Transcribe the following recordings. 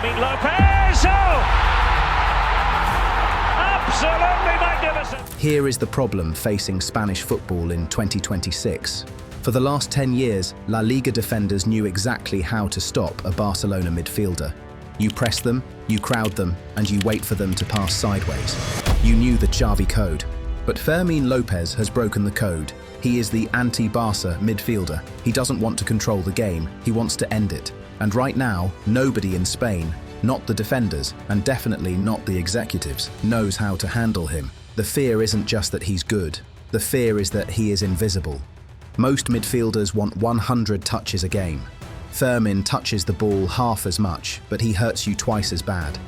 Fermin Lopez! Oh! Absolutely magnificent! Here is the problem facing Spanish football in 2026. For the last 10 years, La Liga defenders knew exactly how to stop a Barcelona midfielder. You press them, you crowd them, and you wait for them to pass sideways. You knew the Xavi code. But Fermín López has broken the code. He is the anti-Barça midfielder. He doesn't want to control the game, he wants to end it. And right now, nobody in Spain, not the defenders, and definitely not the executives, knows how to handle him. The fear isn't just that he's good. The fear is that he is invisible. Most midfielders want 100 touches a game. Fermín touches the ball half as much, but he hurts you twice as bad.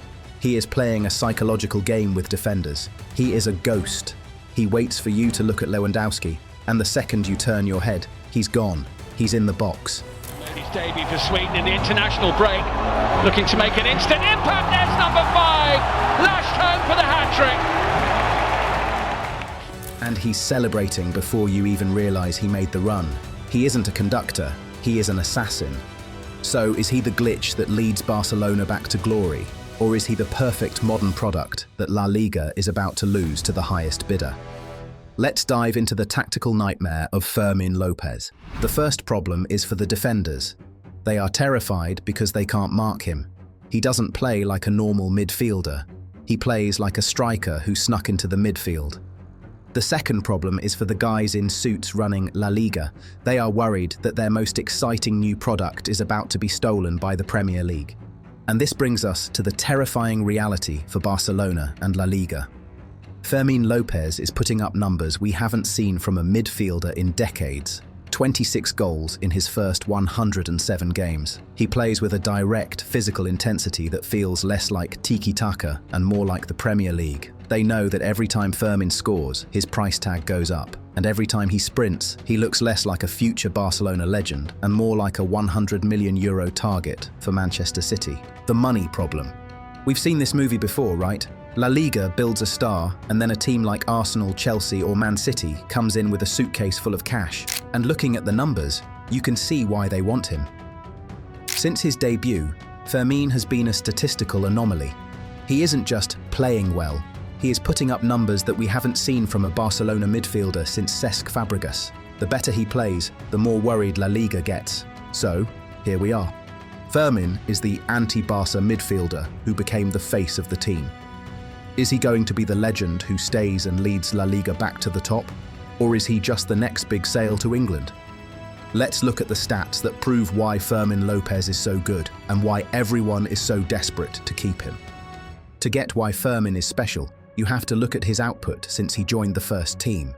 He is playing a psychological game with defenders. He is a ghost. He waits for you to look at Lewandowski, and the second you turn your head, he's gone. He's in the box. His debut for Sweden in the international break, looking to make an instant impact. There's number 5, lashed home for the hat-trick. And he's celebrating before you even realise he made the run. He isn't a conductor, he is an assassin. So is he the glitch that leads Barcelona back to glory? Or is he the perfect modern product that La Liga is about to lose to the highest bidder? Let's dive into the tactical nightmare of Fermín López. The first problem is for the defenders. They are terrified because they can't mark him. He doesn't play like a normal midfielder. He plays like a striker who snuck into the midfield. The second problem is for the guys in suits running La Liga. They are worried that their most exciting new product is about to be stolen by the Premier League. And this brings us to the terrifying reality for Barcelona and La Liga. Fermín López is putting up numbers we haven't seen from a midfielder in decades. 26 goals in his first 107 games. He plays with a direct physical intensity that feels less like tiki-taka and more like the Premier League. They know that every time Fermín scores, his price tag goes up. And every time he sprints, he looks less like a future Barcelona legend and more like a €100 million target for Manchester City. The money problem. We've seen this movie before, right? La Liga builds a star, and then a team like Arsenal, Chelsea or Man City comes in with a suitcase full of cash. And looking at the numbers, you can see why they want him. Since his debut, Fermín has been a statistical anomaly. He isn't just playing well, he is putting up numbers that we haven't seen from a Barcelona midfielder since Cesc Fabregas. The better he plays, the more worried La Liga gets. So, here we are. Fermín is the anti-Barça midfielder who became the face of the team. Is he going to be the legend who stays and leads La Liga back to the top? Or is he just the next big sale to England? Let's look at the stats that prove why Fermín López is so good and why everyone is so desperate to keep him. To get why Fermín is special, you have to look at his output since he joined the first team.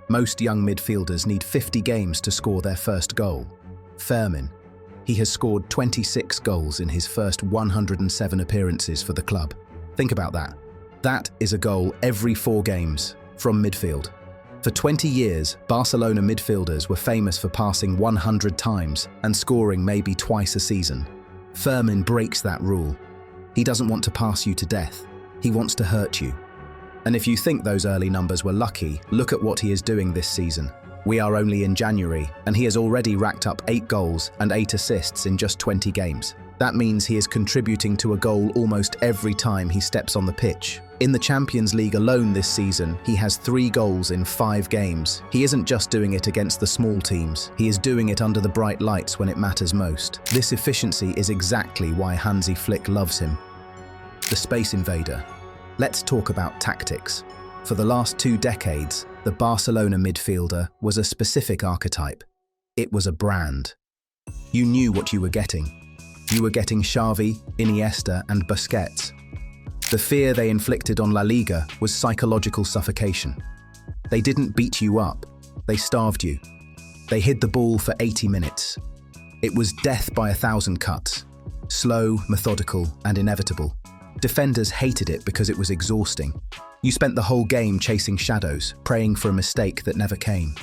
Most young midfielders need 50 games to score their first goal. Fermín, he has scored 26 goals in his first 107 appearances for the club. Think about that. That is a goal every 4 games from midfield. For 20 years, Barcelona midfielders were famous for passing 100 times and scoring maybe twice a season. Fermín breaks that rule. He doesn't want to pass you to death. He wants to hurt you. And if you think those early numbers were lucky, look at what he is doing this season. We are only in January, and he has already racked up 8 goals and 8 assists in just 20 games. That means he is contributing to a goal almost every time he steps on the pitch. In the Champions League alone this season, he has 3 goals in 5 games. He isn't just doing it against the small teams, he is doing it under the bright lights when it matters most. This efficiency is exactly why Hansi Flick loves him. The Space Invader. Let's talk about tactics. For the last 2 decades, the Barcelona midfielder was a specific archetype. It was a brand. You knew what you were getting. You were getting Xavi, Iniesta and Busquets. The fear they inflicted on La Liga was psychological suffocation. They didn't beat you up, they starved you. They hid the ball for 80 minutes. It was death by 1,000 cuts. Slow, methodical and inevitable. Defenders hated it because it was exhausting. You spent the whole game chasing shadows, praying for a mistake that never came.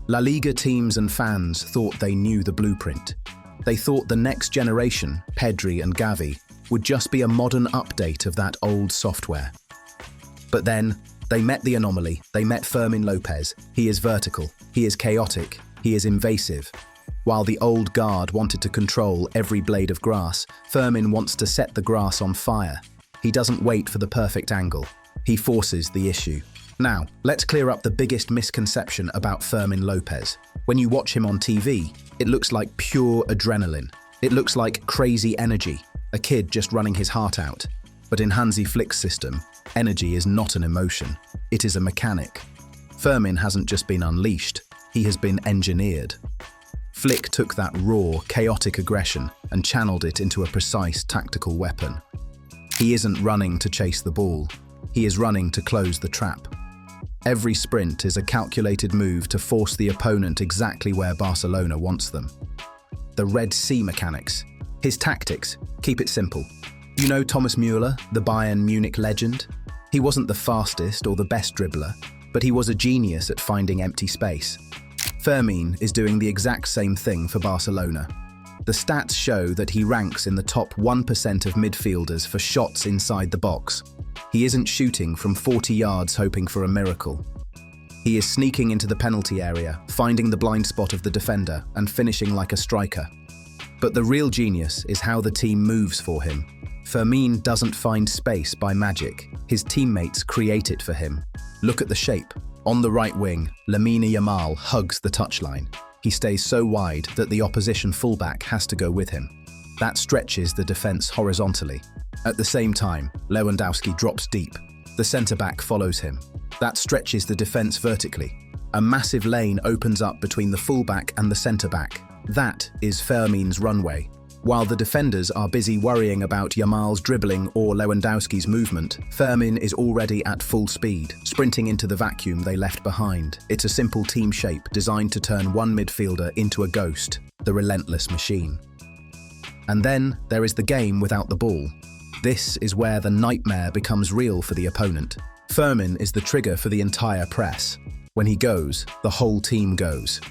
La Liga teams and fans thought they knew the blueprint. They thought the next generation, Pedri and Xavi, would just be a modern update of that old software. But then, they met the anomaly. They met Fermín López. He is vertical. He is chaotic. He is invasive. While the old guard wanted to control every blade of grass, Fermin wants to set the grass on fire. He doesn't wait for the perfect angle. He forces the issue. Now, let's clear up the biggest misconception about Fermin Lopez. When you watch him on TV, it looks like pure adrenaline. It looks like crazy energy, a kid just running his heart out. But in Hansi Flick's system, energy is not an emotion. It is a mechanic. Fermin hasn't just been unleashed, he has been engineered. Flick took that raw, chaotic aggression and channeled it into a precise tactical weapon. He isn't running to chase the ball, he is running to close the trap. Every sprint is a calculated move to force the opponent exactly where Barcelona wants them. The Red Sea mechanics. His tactics, keep it simple. You know Thomas Müller, the Bayern Munich legend? He wasn't the fastest or the best dribbler, but he was a genius at finding empty space. Fermin is doing the exact same thing for Barcelona. The stats show that he ranks in the top 1% of midfielders for shots inside the box. He isn't shooting from 40 yards hoping for a miracle. He is sneaking into the penalty area, finding the blind spot of the defender and finishing like a striker. But the real genius is how the team moves for him. Fermin doesn't find space by magic. His teammates create it for him. Look at the shape. On the right wing, Lamine Yamal hugs the touchline. He stays so wide that the opposition fullback has to go with him. That stretches the defense horizontally. At the same time, Lewandowski drops deep. The centre-back follows him. That stretches the defense vertically. A massive lane opens up between the fullback and the centre-back. That is Fermin's runway. While the defenders are busy worrying about Yamal's dribbling or Lewandowski's movement, Fermin is already at full speed, sprinting into the vacuum they left behind. It's a simple team shape designed to turn one midfielder into a ghost, the relentless machine. And then there is the game without the ball. This is where the nightmare becomes real for the opponent. Fermin is the trigger for the entire press. When he goes, the whole team goes.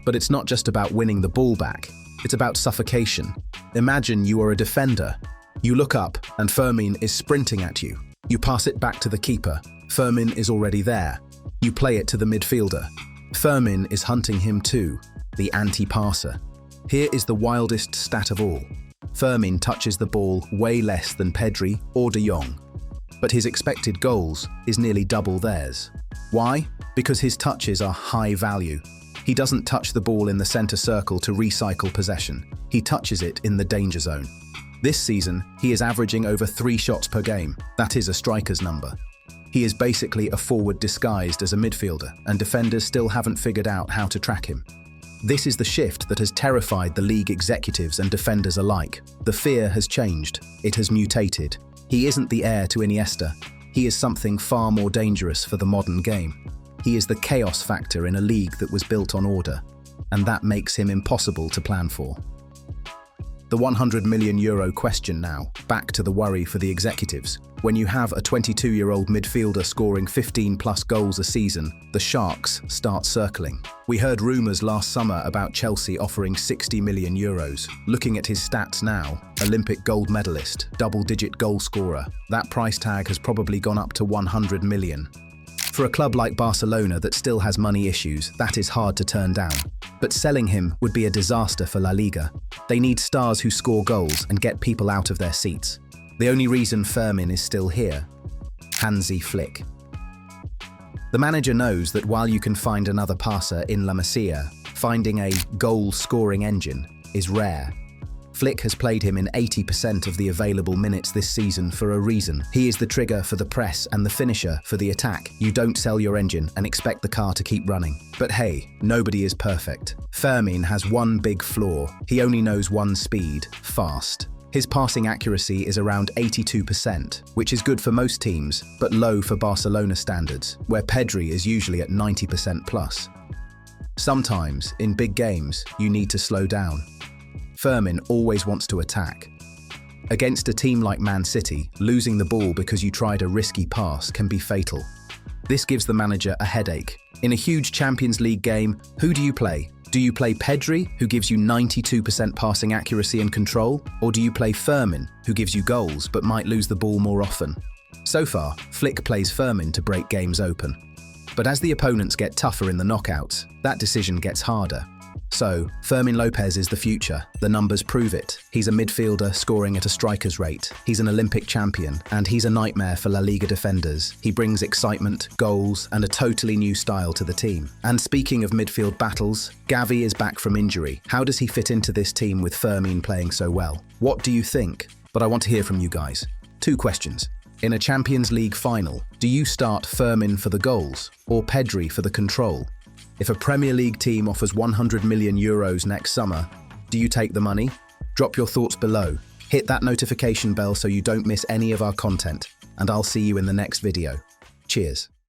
But it's not just about winning the ball back. It's about suffocation. Imagine you are a defender. You look up and Fermin is sprinting at you. You pass it back to the keeper. Fermin is already there. You play it to the midfielder. Fermin is hunting him too, the anti-passer. Here is the wildest stat of all. Fermin touches the ball way less than Pedri or De Jong. But his expected goals is nearly double theirs. Why? Because his touches are high value. He doesn't touch the ball in the centre circle to recycle possession. He touches it in the danger zone. This season, he is averaging over 3 shots per game. That is a striker's number. He is basically a forward disguised as a midfielder, and defenders still haven't figured out how to track him. This is the shift that has terrified the league executives and defenders alike. The fear has changed. It has mutated. He isn't the heir to Iniesta. He is something far more dangerous for the modern game. He is the chaos factor in a league that was built on order, and that makes him impossible to plan for. The €100 million question now, back to the worry for the executives. When you have a 22-year-old midfielder scoring 15+ goals a season, the sharks start circling. We heard rumours last summer about Chelsea offering €60 million. Looking at his stats now, Olympic gold medalist, double-digit goal scorer, that price tag has probably gone up to 100 million. For a club like Barcelona that still has money issues, that is hard to turn down. But selling him would be a disaster for La Liga. They need stars who score goals and get people out of their seats. The only reason Fermin is still here: Hansi Flick. The manager knows that while you can find another passer in La Masia, finding a goal-scoring engine is rare. Flick has played him in 80% of the available minutes this season for a reason. He is the trigger for the press and the finisher for the attack. You don't sell your engine and expect the car to keep running. But hey, nobody is perfect. Fermin has one big flaw. He only knows one speed: fast. His passing accuracy is around 82%, which is good for most teams, but low for Barcelona standards, where Pedri is usually at 90% plus. Sometimes, in big games, you need to slow down. Fermin always wants to attack. Against a team like Man City, losing the ball because you tried a risky pass can be fatal. This gives the manager a headache. In a huge Champions League game, who do you play? Do you play Pedri, who gives you 92% passing accuracy and control? Or do you play Fermin, who gives you goals but might lose the ball more often? So far, Flick plays Fermin to break games open. But as the opponents get tougher in the knockouts, that decision gets harder. So, Fermin Lopez is the future. The numbers prove it. He's a midfielder scoring at a striker's rate. He's an Olympic champion, and he's a nightmare for La Liga defenders. He brings excitement, goals, and a totally new style to the team. And speaking of midfield battles, Xavi is back from injury. How does he fit into this team with Fermin playing so well? What do you think? But I want to hear from you guys. 2 questions. In a Champions League final, do you start Fermin for the goals or Pedri for the control? If a Premier League team offers 100 million euros next summer, do you take the money? Drop your thoughts below. Hit that notification bell so you don't miss any of our content, and I'll see you in the next video. Cheers.